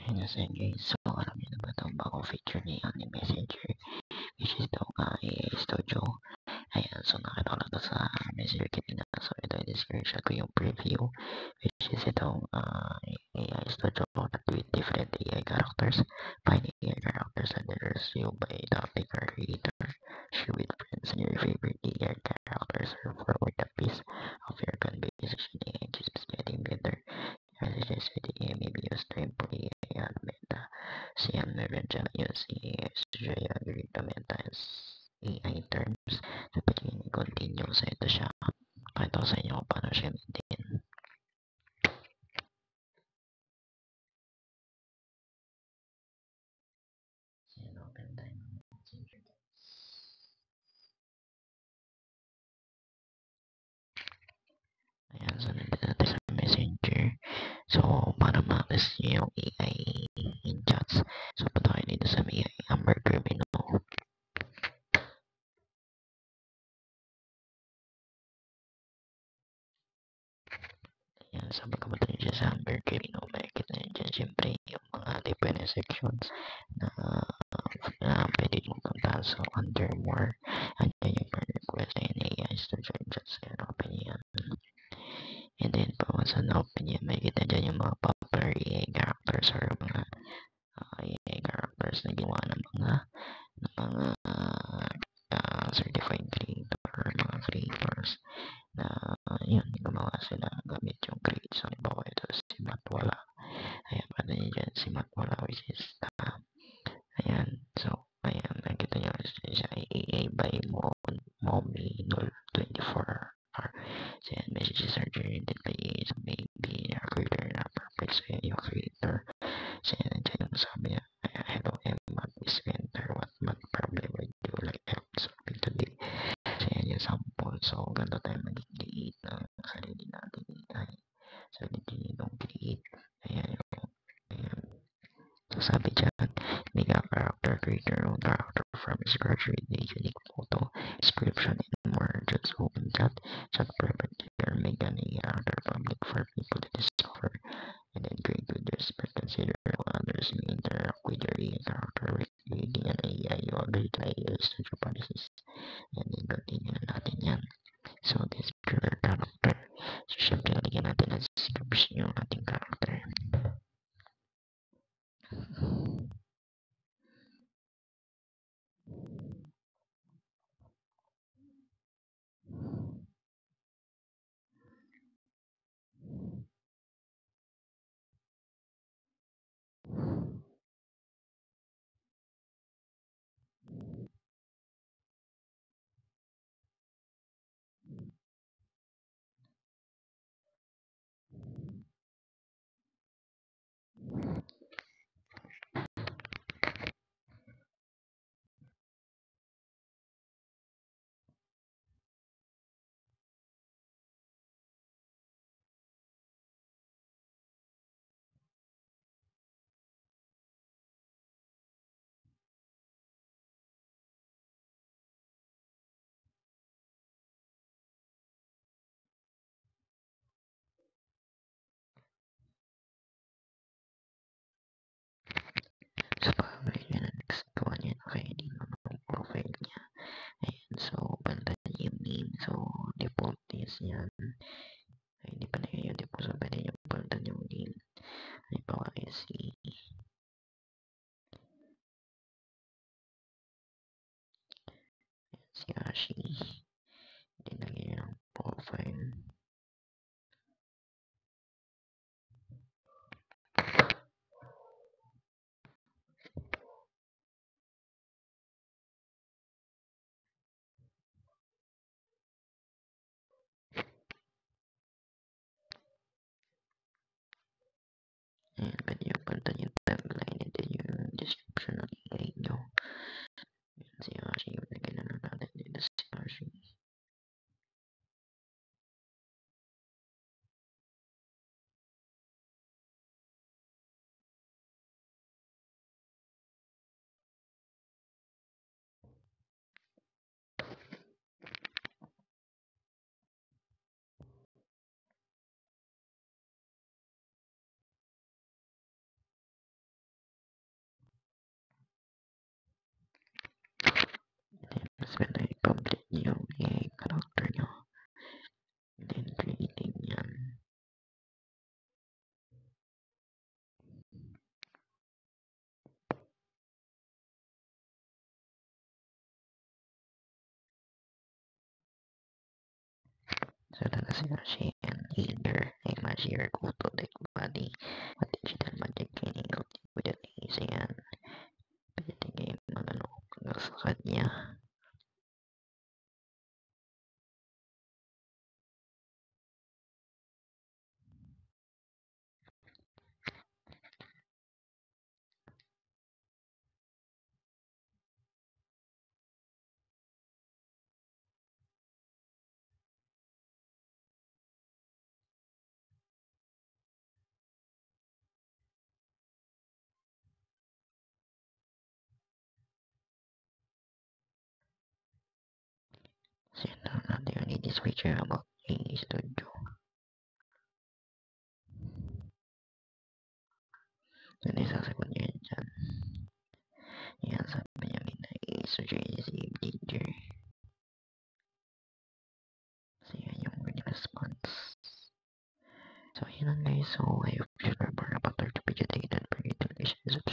Yes, okay. So, alam niyo na ba itong bagong feature ni Messenger, which is itong AI Studio. Ayan, so nakita ko lang ito sa Messenger kanina. So, ito i-screenshot ko yung preview, which is itong AI Studio that with different AI characters. Find AI characters and then review by topic or creator. Share with friends and your favorite AI characters or forward a piece of your conversation. AI keeps getting better. Messages with AI may be used to improve AI meta. Siyan meron dyan yung si Studio recommends AI terms. Dapat yung continue sa ito siya. Pakita ko sa inyo kung paano siya maintain. Siyan, open tayo ng Messenger. Ayan, so nandito natin sa Messenger. So, para ma-access nyo yung AI in chats, so punta kayo dito sa AI Amber Criminal. Ayan, so pagkapunta nyo siya sa Amber Criminal, makikita nyo dyan syempre yung mga different sections na pwede nyo punta. So, under more, andyan yung per request na yung AI Studio chats. Ayan, open yan. And then, once na-open yan, makikita dyan yung mga popular AI characters or mga AI characters na ginawa ng mga certified creator or mga creators na yun, gumawa sila gamit yung create. So, halimbawa ito si Matwala. Ayan, pwede nyo dyan si Matwala, which is ayan. So, ayan, nakikita nyo siya AI by Momi024. So, yan, messages are generated by AI. So, maybe a creator na perfect. So, yan yung creator. So, yan, nandiyan yung sabi niya, hello, Emma, please enter what math problem would you like help solving today. So, yan yung sample. So, ganito tayo mag-create ng sarili natin AI. So, dito yung create. Ayan yung, ayan. So, sabi dyan, make a character, create your own character from scratch with a unique photo, description, and more. Just open chat private here, make an AI character public for people to discover, and then create with respect. Consider how others may interact with your AI character with creating an AI. You agree to AI Studio policies, and then continue na natin yan. So, this pure character. So, syempre, lagyan natin ang description yung ating character. So, pag-apply nyo na next, gawa nyo na kayo din ng profile niya. Ayan, so, bantan yung name. So, default is yan. Ay, hindi pa na yun yung default. So, pwede nyo bantan yung name. Halimbawa, si Ashi. Dinagay nyo ng profile. Ayan, pwede yung bantan yung tagline and then yung description ng AI nyo. Ayan, si Ashi. Lagyan na lang natin dito si Ashi. So that is she can either a magic kuto deck body, a digital magic training with an easy and pwede game magano sa kanya. So not the only this feature about a studio. Dan isasagot niya dyan. Yan sabi niya may si danger. So yan yung response. So yun lang guys. So I hope you remember about 30 video data and for utilization.